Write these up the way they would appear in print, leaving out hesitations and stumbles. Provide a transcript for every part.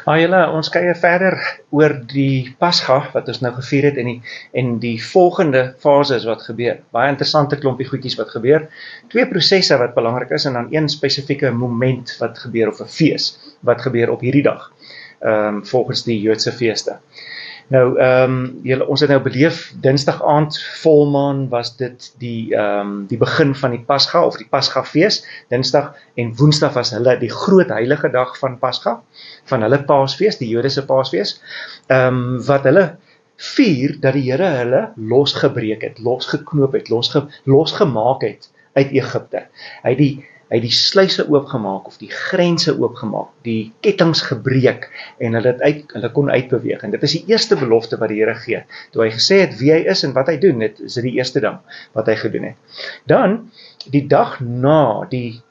Julle, ons kyk verder oor die Pasga wat ons nou gevier het en die volgende fases wat gebeur. Baie interessante klompie goedjies wat gebeur. Twee prosesse wat belangrik is en dan een spesifieke moment wat gebeur of 'n fees wat gebeur op hierdie dag. Volgens die Joodse feeste. Nou, ons het nou beleef, Dinsdag aand, volmaan, was dit die begin van die Pasga, of die Pasgafees. Dinsdag en Woensdag was hulle die groot heilige dag van Pasga, van hulle Paasfees, die Jodese Paasfees, wat hulle vier, dat die Here hulle losgebreek het, losgeknoop het, losgemaak het uit Egipte. Hy het die sluise oopgemaak, of die grense oopgemaak, die kettings gebreek, en hulle kon uitbeweeg. En dit is die eerste belofte wat die Here gee. Toe hy gesê het wie hy is en wat hy doen, is dit die eerste ding wat hy gedoen het. Dan, die dag na die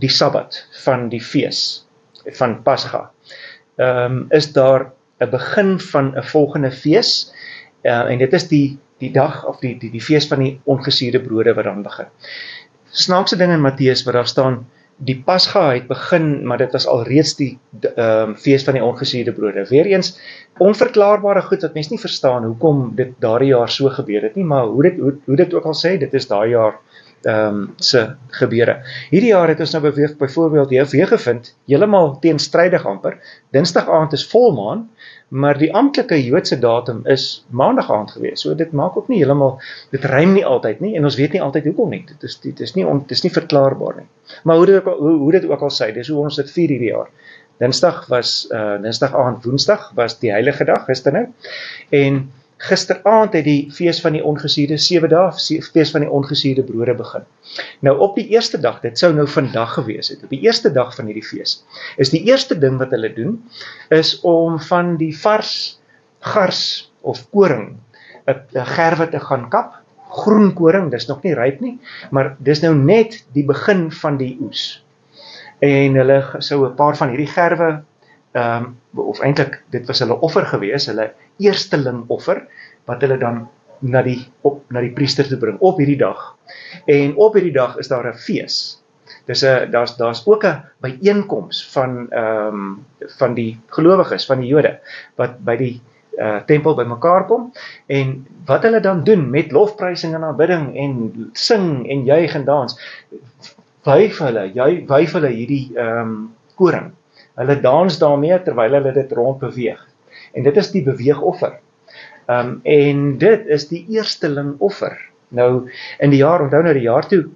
Sabbat van die fees, van Pasga, is daar 'n begin van 'n volgende fees, en dit is die dag, of die fees van die ongesuurde brode wat dan begin. Snaakse ding in Matteus wat daar staan, die Pasga het begin, maar dit was alreeds die fees van die ongesuurde brode. Weereens, onverklaarbare goed wat mens nie verstaan, hoekom dit daardie jaar so gebeur het nie, maar hoe dit ook al sê, dit is daardie jaar se gebeure. Hierdie jaar het ons nou byvoorbeeld weer gevind, heeltemal teenstrydig amper, Dinsdag aand is volmaan, maar die amptelike Joodse datum is Maandag aand gewees. So dit maak ook nie heeltemal, dit rym nie altyd nie, en ons weet nie altyd hoekom nie. Dit is nie verklaarbaar nie. Maar hoe dit ook al sê, dis hoe ons dit vier hierdie jaar. Dinsdag aand, Woensdag was die heilige dag, gister nou, en gisteraand het die fees van die ongesuurde 7 dae, fees van die ongesuurde brode begin. Nou op die eerste dag, dit sou nou vandag gewees het, op die eerste dag van hierdie fees, is die eerste ding wat hulle doen, is om van die gars of koring, 'n gerwe te gaan kap, groen koring, dis nog nie ryp nie, maar dis nou net die begin van die oes. En hulle sou 'n paar van hierdie gerwe, of eintlik, dit was hulle offer gewees, hulle eersteling offer, wat hulle dan na die priester te bring, op hierdie dag. En op hierdie dag is daar 'n fees. Daar's ook 'n byeenkoms van die gelowiges, van die Jode, wat by die tempel bymekaar kom, en wat hulle dan doen, met lofprysing en aanbidding, en sing, en juig en dans, wyf hulle hierdie koring. Hulle dans daarmee, terwyl hulle dit rond beweeg. En dit is die beweegoffer. En dit is die eersteling offer. Nou, in die jaar, onthou nou die jaar toe,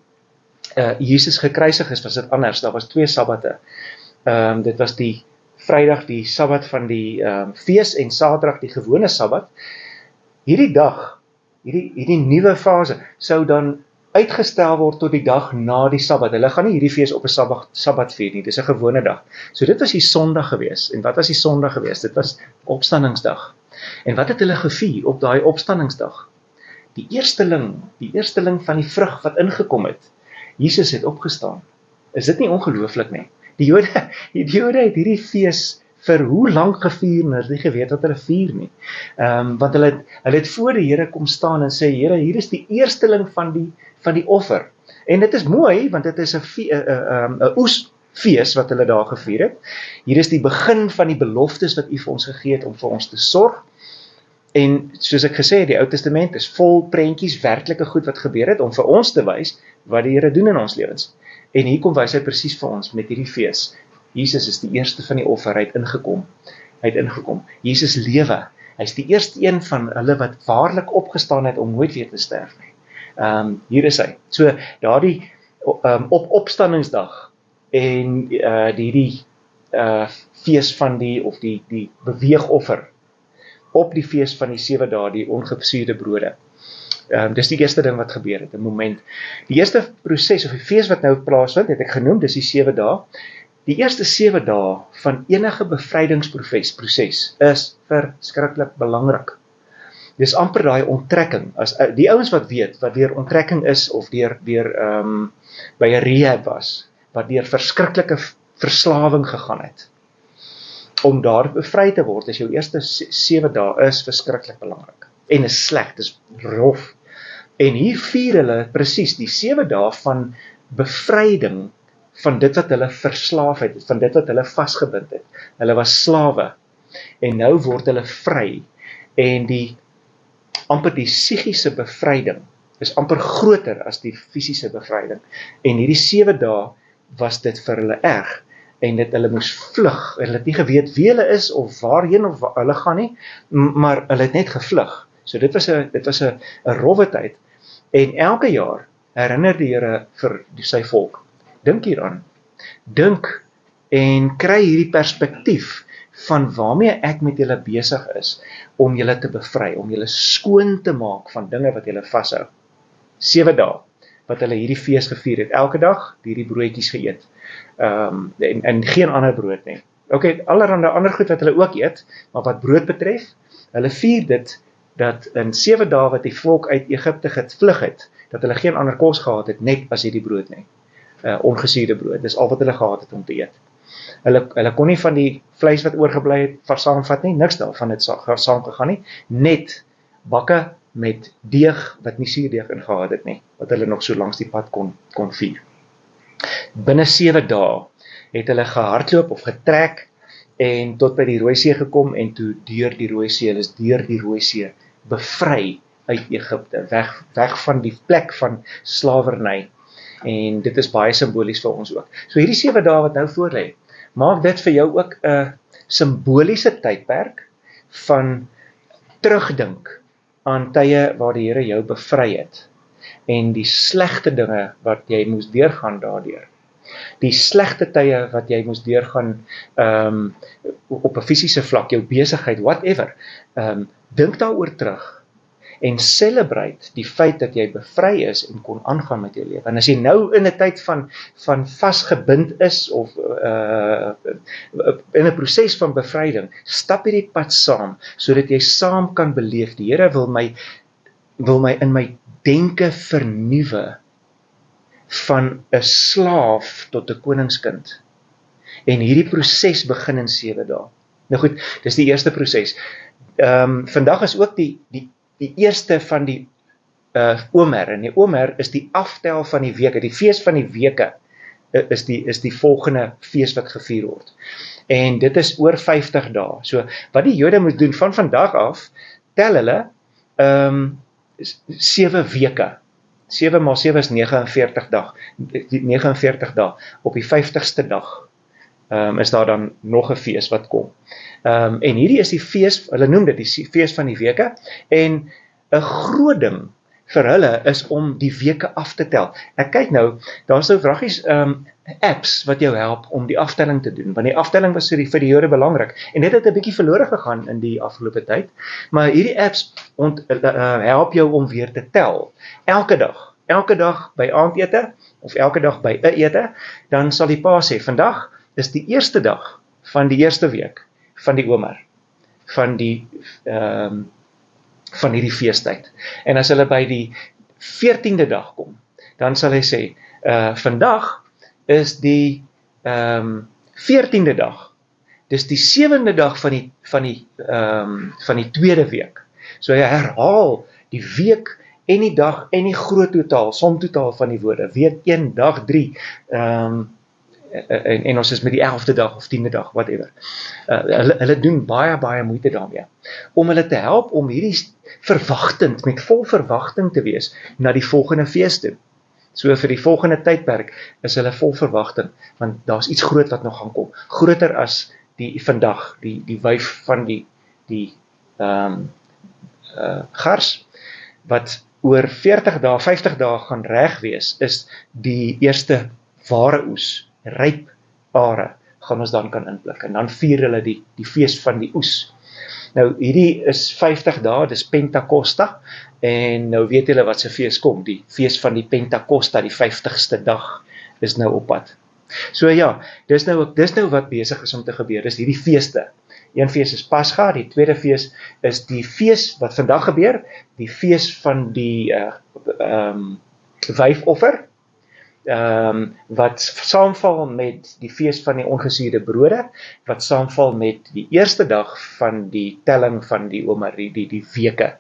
Jesus gekruisig is, was dit anders, daar was 2 Sabbatte. Dit was die Vrydag, die Sabbat van die fees, en Saterdag die gewone Sabbat. Hierdie dag, hierdie nuwe fase, sou dan uitgestel word tot die dag na die Sabbat. Hulle gaan nie hierdie fees op 'n Sabbat vier nie, dis 'n gewone dag. So dit was die Sondag gewees. En wat was die Sondag gewees? Dit was opstandingsdag. En wat het hulle gevier op daai opstandingsdag? Die eersteling van die vrug wat ingekom het. Jesus het opgestaan. Is dit nie ongelooflik nie? Die Jode het hierdie fees vir hoe lank gevier, en hulle nie geweet wat hulle vier nie. Want hulle het voor die Here kom staan en sê, Here, hier is die eersteling van die offer. En dit is mooi, want dit is 'n oesfees wat hulle daar gevier het. Hier is die begin van die beloftes wat U vir ons gegee het om vir ons te sorg. En soos ek gesê het, die Ou Testament is vol prentjies, werklike goed wat gebeur het, om vir ons te wys wat die Here doen in ons lewens. En hier kom wys hy presies vir ons met hierdie fees. Jesus is die eerste van die offer, hy het ingekom. Jesus lewe, hy is die eerste een van hulle wat waarlik opgestaan het om nooit weer te sterf nie. Hier is hy. So, daardie op opstandingsdag, en die fees van die beweegoffer, op die fees van die 7 dae, die ongesuurde brode. Dis die eerste ding wat gebeur het, 'n moment. Die eerste proses, of die fees wat nou plaasvind, het ek genoem, dis die 7 dae. Die eerste 7 dae van enige bevrydingsproses is verskriklik belangrik. Dis amper daai onttrekking, as die ouens wat weet, wat deur onttrekking is, of deur by 'n rehab was, wat deur verskriklike verslawing gegaan het, om daar bevry te word, is jou eerste 7 dae is verskriklik belangrik, en is sleg, dis rof, en hier vier hulle presies die 7 dae van bevryding van dit wat hulle verslaaf het, van dit wat hulle vasgebind het. Hulle was slawe, en nou word hulle vry, en amper die psigiese bevryding is amper groter as die fisiese bevryding, en hierdie 7 dae was dit vir hulle erg, en hulle moes vlug, hulle het nie geweet wie hulle is, of waarheen, of waar hulle gaan nie, maar hulle het net gevlug. So dit was 'n rowwe tyd, en elke jaar herinner die Here vir sy volk, dink hieraan, dink en kry hierdie perspektief van waarmee ek met julle besig is, om julle te bevry, om julle skoon te maak van dinge wat julle vashou. 7 dae, wat hulle hierdie fees gevier het, elke dag hierdie broodjies geëet, en geen ander brood nie. Okay, allerhande ander goed wat hulle ook eet, maar wat brood betref, hulle vier dit, dat in 7 dae wat die volk uit Egipte gevlug het, dat hulle geen ander kos gehad het, net as hierdie brood nie, ongesuurde brood, dis al wat hulle gehad het om te eet. Hulle kon nie van die vleis wat oorgebly het, saamvat nie, niks daarvan het saam gegaan nie, net bakke met deeg, wat nie suurdeeg in gehad het nie, wat hulle nog so langs die pad kon vier. Binne 7 dae het hulle gehardloop of getrek, en tot by die Rooi See gekom, en toe deur die Rooi See, hulle is deur die Rooi See bevry uit Egipte, weg van die plek van slawerny, en dit is baie simbolies vir ons ook. So hierdie 7 dae wat nou voorlê, maak dit vir jou ook 'n simboliese tydperk van terugdink aan tye waar die Here jou bevry het, en die slegte dinge wat jy moes deurgaan daardeur. Die slegte tye wat jy moes deurgaan op 'n fisiese vlak, jou besigheid, whatever. Dink daaroor terug, en celebrate die feit dat jy bevry is en kon aangaan met jou lewe. En as jy nou in 'n tyd van vasgebind is, of in 'n proses van bevryding, stap hierdie pad saam, sodat jy saam kan beleef, die Here wil my in my denke vernuwe, van 'n slaaf tot 'n koningskind. En hierdie proses begin in 7 dae. Nou goed, dis die eerste proses. Vandag is ook die eerste van die Omer, en die Omer is die aftel van die weke, die fees van die weke, is die volgende fees wat gevier word. En dit is oor 50 dae. So, wat die Jode moet doen, van vandag af, tel hulle 7 weke. 7 maal 7 is 49 dag. 49 dae. Op die 50ste dag is daar dan nog 'n fees wat kom. En hierdie is die fees, hulle noem dit die fees van die weke, en 'n groot ding vir hulle is om die weke af te tel. Ek kyk nou, daar is nou vragies apps wat jou help om die aftelling te doen, want die aftelling was vir die Jode belangrik, en dit het 'n bietjie verlore gegaan in die afgelope tyd, maar hierdie apps help jou om weer te tel, elke dag by aandete, of elke dag by 'n ete, dan sal die pa sê, vandag is die eerste dag van die eerste week van die Omer, van hierdie feestyd. En as hulle by die 14de dag kom, dan sal hy sê, vandag is die 14de dag, dis die 7de dag van die tweede week. So hy herhaal die week en die dag en die groot totaal, somtotaal van die woorde, week 1, dag 3, en ons is met die 11de dag of 10de dag, whatever. Hulle doen baie moeite daarmee, om hulle te help om hierdie verwagtend, met vol verwagting te wees, na die volgende fees toe. So vir die volgende tydperk is hulle vol verwagting, want daar's iets groot wat nog gaan kom, groter as die vandag, die wyf van die gars, wat oor 40 dae, 50 dae gaan reg wees, is die eerste ware oes, ryp are, gaan ons dan kan inblik, en dan vier hulle die fees van die oes. Nou, hierdie is 50 dae, dis Pentakosta, en nou weet julle wat se fees kom, die fees van die Pentakosta, die 50ste dag, is nou op pad. So ja, dis nou wat besig is om te gebeur, dis hierdie feeste. Een fees is Pascha, die tweede fees is die fees wat vandag gebeur, die fees van die wyfoffer, wat saamval met die fees van die ongesuurde brode, wat saamval met die eerste dag van die telling van die Omer, die weke.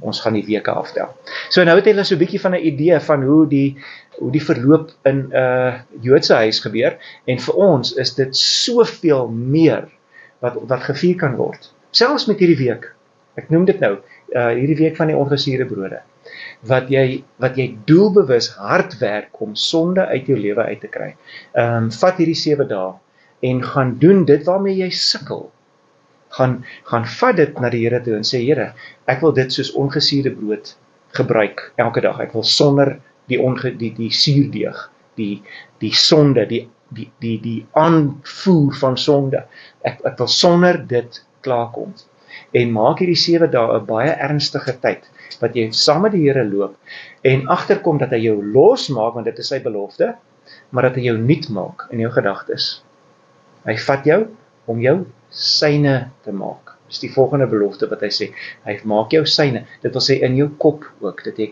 ons gaan die weke aftel. So nou het hulle so 'n bietjie van 'n idee van hoe die verloop in 'n Joodse huis gebeur, en vir ons is dit soveel meer wat gevier kan word. Selfs met hierdie week, ek noem dit nou, hierdie week van die ongesuurde brode, wat jy doelbewus hard werk om sonde uit jou lewe uit te kry. Vat hierdie 7 dae en gaan doen dit waarmee jy sukkel. Gaan vat dit na die Here toe en sê, Here, ek wil dit soos ongesuurde brood gebruik elke dag. Ek wil sonder die suurdeeg, die sonde, die aanvoer van sonde. Ek wil sonder dit klaarkom. En maak hierdie 7 dae 'n baie ernstige tyd, wat jy saam met die Here loop, en agterkom dat hy jou losmaak, want dit is sy belofte, maar dat hy jou nuut maak in jou gedagtes. Hy vat jou om jou syne te maak. Dis die volgende belofte wat hy sê. Hy maak jou syne. Dit wil sê in jou kop ook, dat jy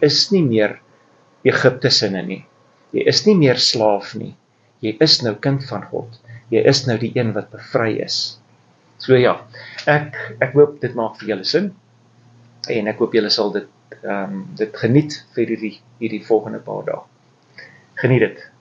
is nie meer Egipte sinne nie. Jy is nie meer slaaf nie. Jy is nou kind van God. Jy is nou die een wat bevry is. So ja, ek hoop dit maak vir julle sin, en ek hoop julle sal dit geniet vir hierdie volgende paar dae. Geniet dit.